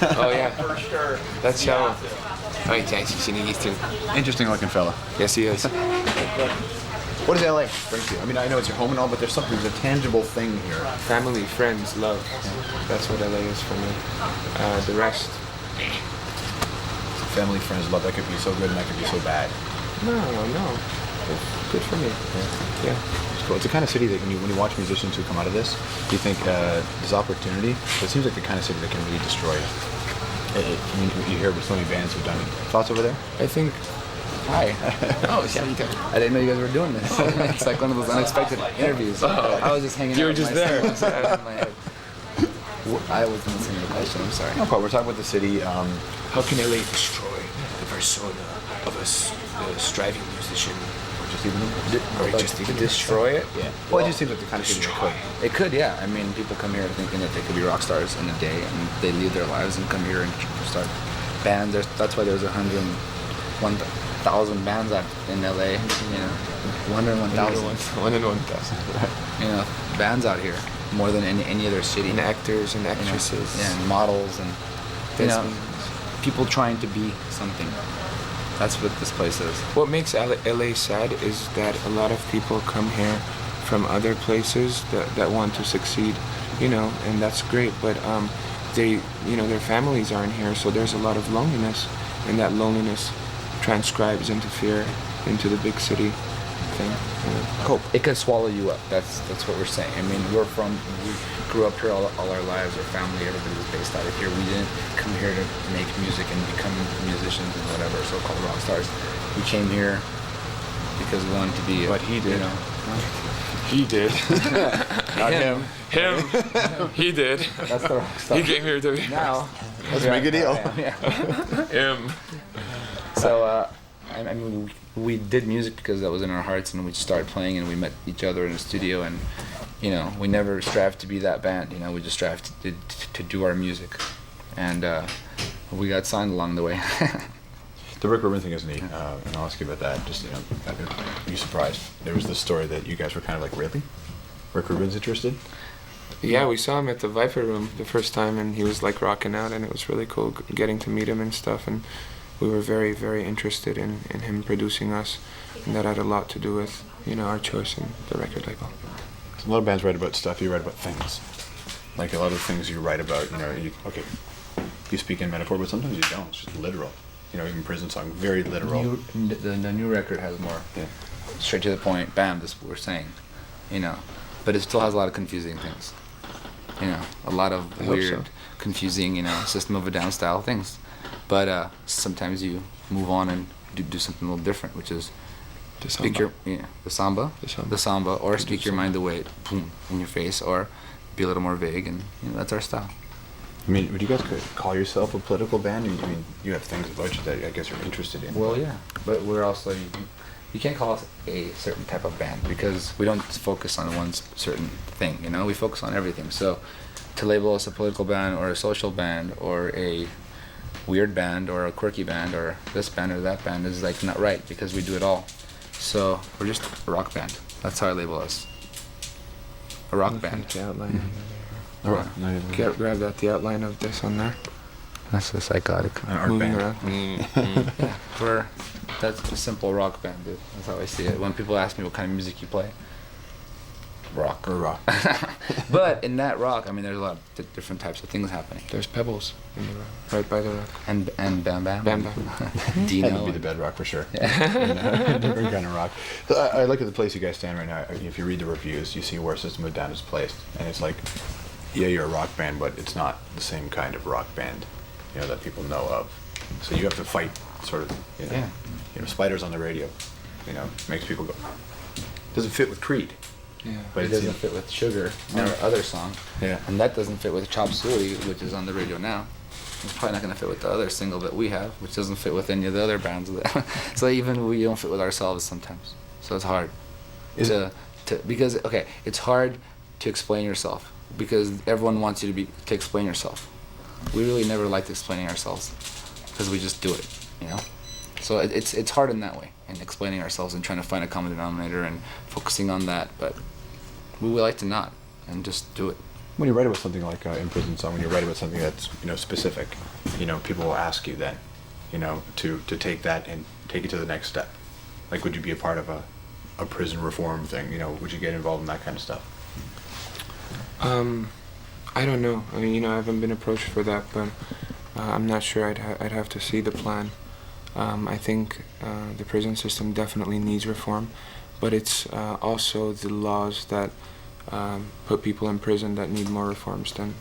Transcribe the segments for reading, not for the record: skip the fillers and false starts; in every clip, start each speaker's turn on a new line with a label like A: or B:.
A: Oh yeah, that's Shavo. Oh, yeah, he's too.
B: Interesting looking fella.
A: Yes, he is.
B: What does LA bring to you? I mean, I know it's your home and all, but there's a tangible thing here.
A: Family, friends, love. That's what LA is for me. The rest.
B: Family, friends, love. That could be so good and that could be so bad.
A: No. It's good for me. Yeah.
B: It's cool. It's the kind of city that when you watch musicians who come out of this, you think there's opportunity. But it seems like the kind of city that can really destroy it. I mean, you hear about so many bands who've done it. Thoughts over there?
A: I think.
C: Hi. Oh, yeah. I didn't know you guys were doing this. It's like one of those unexpected interviews. I was just hanging out.
A: You were just there.
C: In my head. I wasn't listening to the question. I'm sorry.
B: No problem. We're talking about the city.
A: How can LA destroy the persona of a striving musician? Or just even
C: destroy it?
B: Yeah. Well, it just seems like the kind of city that could.
C: It could, yeah. I mean, people come here thinking that they could be rock stars in a day, and they leave their lives and come here and start bands. That's why there's 101,000 bands out in LA. You know, 101,000.
A: 1 in 1,000.
C: You know, bands out here more than any other city.
A: And actors and actresses.
C: You know, and models and people trying to be something. That's what this place is.
A: What makes LA sad is that a lot of people come here from other places that want to succeed, and that's great, but their families aren't here, so there's a lot of loneliness, and that loneliness transcribes into fear, into the big city thing.
C: Hope. It could swallow you up. That's what we're saying. I mean, we grew up here all our lives. Our family, everybody was based out of here. We didn't come here to make music and become musicians and whatever, so-called rock stars. We came here because we wanted to be.
A: But he did.
C: He did.
B: Not him.
A: Him. He did.
C: That's the rock star.
A: He came here to be.
C: Now.
B: Let's make a deal.
C: Yeah.
A: Him.
C: So, I mean, we did music because that was in our hearts, and we started playing, and we met each other in the studio, and we never strived to be that band. We just strived to do our music, and we got signed along the way.
B: The Rick Rubin thing is neat, and I'll ask you about that. Just are you surprised? There was this story that you guys were kind of like, really? Rick Rubin's interested?
A: Yeah, we saw him at the Viper Room the first time, and he was like rocking out, and it was really cool getting to meet him and stuff, and we were very, very interested in him producing us, and that had a lot to do with, our choice in the record label.
B: So a lot of bands write about stuff, you write about things. Like a lot of things you write about, you speak in metaphor, but sometimes you don't, it's just literal. Even Prison Song, very literal.
C: The new record has more straight to the point, bam, this is what we're saying, but it still has a lot of confusing things. A lot of weird, confusing, System of a Down style things. But sometimes you move on and do something a little different, which is the samba, or speak your mind away, boom, in your face, or be a little more vague, and that's our style.
B: I mean, would you guys call yourself a political band? I mean, you have things about you that I guess you're interested in.
C: Well, yeah, but we're also, you can't call us a certain type of band because we don't focus on one certain thing, we focus on everything. So to label us a political band or a social band or a weird band or a quirky band or this band or that band is like not right because we do it all. So we're just a rock band. That's how I label us. A rock band.
A: The outline. Grab that, the outline of this on there.
C: That's the psychotic.
B: An art band.
C: Yeah, that's a simple rock band, dude. That's how I see it. When people ask me what kind of music you play, rock.
B: Or rock.
C: But in that rock, I mean, there's a lot of different types of things happening.
A: There's pebbles in the rock, right by the rock.
C: And Bam Bam.
A: Bam Bam.
C: Dino.
B: That would be the bedrock for sure.
C: Yeah.
B: Different kind of rock. So I look at the place you guys stand right now. If you read the reviews, you see where System of a Down is placed, and it's like, yeah, you're a rock band, but it's not the same kind of rock band, that people know of. So you have to fight, sort of, Spiders on the radio, makes people go. Doesn't fit with Creed.
C: Yeah, but it doesn't fit with Sugar, our other song.
B: Yeah.
C: And that doesn't fit with Chop Suey, which is on the radio now. It's probably not going to fit with the other single that we have, which doesn't fit with any of the other bands. So even we don't fit with ourselves sometimes. So it's hard. Because it's hard to explain yourself because everyone wants you to explain yourself. We really never liked explaining ourselves because we just do it, So it's hard in that way, in explaining ourselves and trying to find a common denominator and focusing on that, but we would like to not and just do it.
B: When you write about something like In Prison Song, when you write about something that's, specific, people will ask you then, to take that and take it to the next step. Like, would you be a part of a prison reform thing? Would you get involved in that kind of stuff?
A: I don't know. I mean, I haven't been approached for that, but I'm not sure. I'd have to see the plan. I think the prison system definitely needs reform, but it's also the laws that put people in prison that need more reforms than,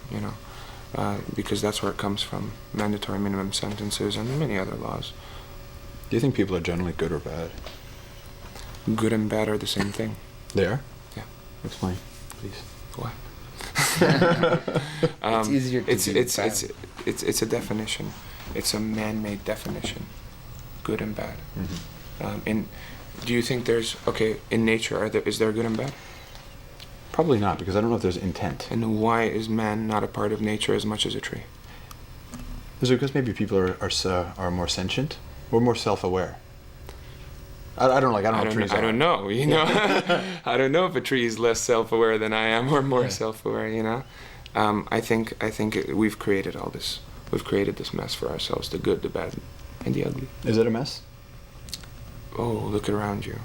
A: because that's where it comes from. Mandatory minimum sentences and many other laws.
B: Do you think people are generally good or bad?
A: Good and bad are the same thing.
B: They are?
A: Yeah.
B: Explain, please.
A: What?
C: It's easier to be bad.
A: It's a definition. It's a man-made definition. Good and bad.
B: Mm-hmm.
A: And do you think in nature, is there good and bad?
B: Probably not, because I don't know if there's intent.
A: And why is man not a part of nature as much as a tree?
B: Is it because maybe people are more sentient? We're more self-aware. I don't know if trees are.
A: I don't know, I don't know if a tree is less self-aware than I am or more self-aware, I think we've created all this. We've created this mess for ourselves, the good, the bad, and the ugly.
B: Is it a mess?
A: Oh, look around you.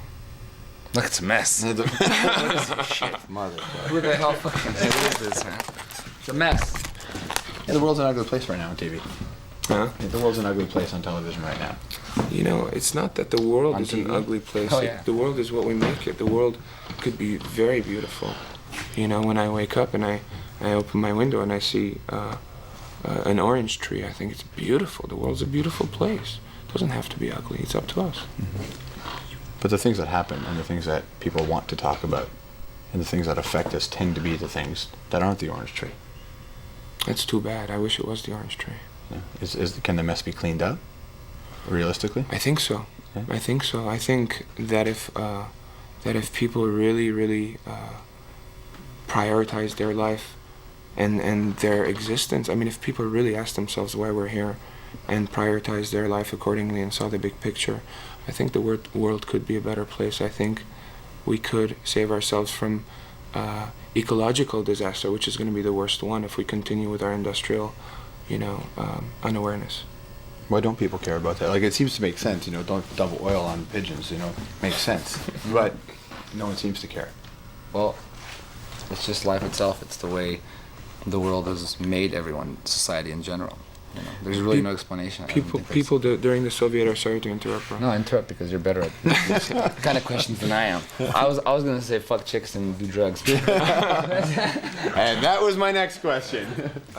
C: Look, it's a mess.
B: Shit,
C: Who the hell fucking is this, man? It's a mess.
B: Yeah, the world's an ugly place right now on TV.
A: Huh?
B: Yeah, the world's an ugly place on television right now.
A: It's not that the world
C: On
A: is
C: TV?
A: an ugly place.
C: Oh, yeah.
A: The world is what we make it. The world could be very beautiful. When I wake up and I open my window and I see an orange tree, I think it's beautiful. The world's a beautiful place. It doesn't have to be ugly. It's up to us.
B: Mm-hmm. But the things that happen and the things that people want to talk about and the things that affect us tend to be the things that aren't the orange tree.
A: It's too bad. I wish it was the orange tree.
B: Yeah. Can the mess be cleaned up, realistically?
A: I think so.
B: Yeah.
A: I think so. I think that if people really, really prioritize their life and their existence, if people really ask themselves why we're here and prioritize their life accordingly and saw the big picture, I think the world could be a better place. I think we could save ourselves from ecological disaster, which is going to be the worst one if we continue with our industrial, unawareness.
B: Why don't people care about that? Like, it seems to make sense, don't double oil on pigeons, makes sense. But no one seems to care.
C: Well, it's just life itself. It's the way the world has made everyone, society in general. There's really no explanation.
A: People during the Soviet, sorry to interrupt, bro.
C: No, interrupt because you're better at this kind of questions than I am. I was gonna say fuck chicks and do drugs.
B: And that was my next question.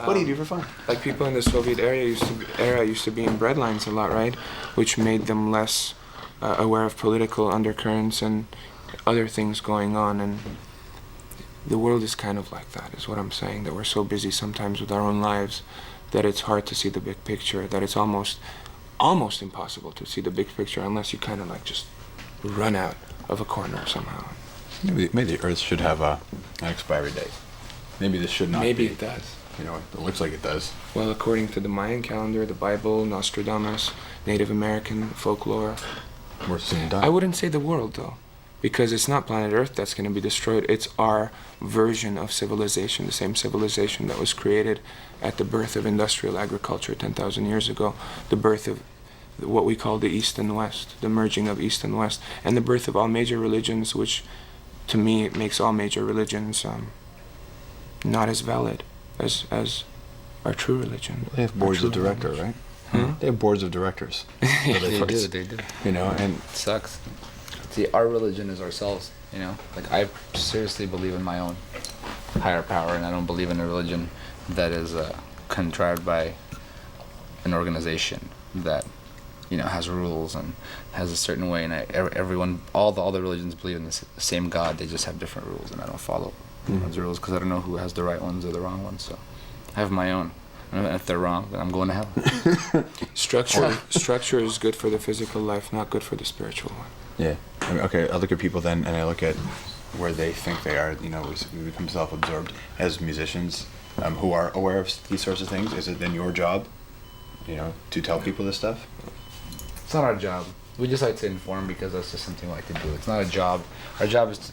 B: What do you do for fun?
A: Like people in the Soviet era used to be in breadlines a lot, right? Which made them less aware of political undercurrents and other things going on. And the world is kind of like that, is what I'm saying. That we're so busy sometimes with our own lives that it's hard to see the big picture, that it's almost impossible to see the big picture unless you kind of like just run out of a corner somehow.
B: Maybe the Earth should have an expiry date. Maybe this should not
A: Maybe
B: be.
A: it does.
B: It looks like it does.
A: Well, according to the Mayan calendar, the Bible, Nostradamus, Native American folklore.
B: We're soon done.
A: I wouldn't say the world, though, because it's not planet Earth that's going to be destroyed. It's our version of civilization, the same civilization that was created at the birth of industrial agriculture 10,000 years ago, the birth of what we call the East and West, the merging of East and West, and the birth of all major religions, which, to me, it makes all major religions not as valid as our true religion.
B: They have boards of directors, right?
A: Huh?
B: They have boards of directors.
C: They do.
B: And
C: It sucks. See, our religion is ourselves, Like, I seriously believe in my own higher power, and I don't believe in a religion that is contrived by an organization that, has rules and has a certain way. And all the religions believe in the same God. They just have different rules, and I don't follow those rules because I don't know who has the right ones or the wrong ones. So I have my own. And if they're wrong, then I'm going to hell.
A: Structure is good for the physical life, not good for the spiritual one.
B: yeah. I look at people then, and I look at where they think they are. We become self-absorbed as musicians who are aware of these sorts of things. Is it then your job, to tell people this stuff?
C: It's not our job. We just like to inform because that's just something we like to do. It's not a job. Our job is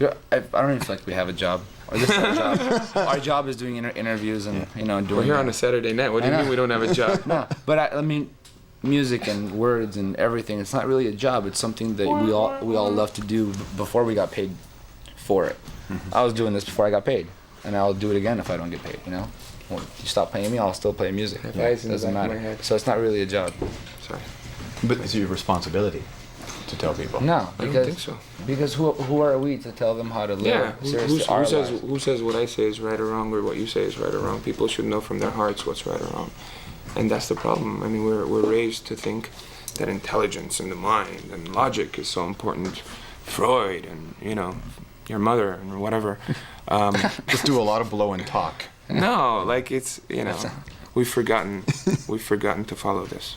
C: I don't even feel like we have a job. Or this is our job. Our job is doing interviews and doing.
A: We're here on a Saturday night. What do you mean we don't have a job?
C: No, but I mean, music and words and everything. It's not really a job. It's something that we all love to do before we got paid for it. I was doing this before I got paid, and I'll do it again if I don't get paid. Well, if you stop paying me, I'll still play music.
A: It
C: doesn't matter. So it's not really a job.
A: Sorry.
B: But it's your responsibility to tell people.
C: No,
A: I don't think so.
C: Because who are we to tell them how to live?
A: Yeah,
C: Seriously, our lives.
A: who says what I say is right or wrong, or what you say is right or wrong? People should know from their hearts what's right or wrong, and that's the problem. I mean, we're raised to think that intelligence and the mind and logic is so important. Freud and your mother and whatever.
B: Just do a lot of blow and talk.
A: No, like it's we've forgotten to follow this.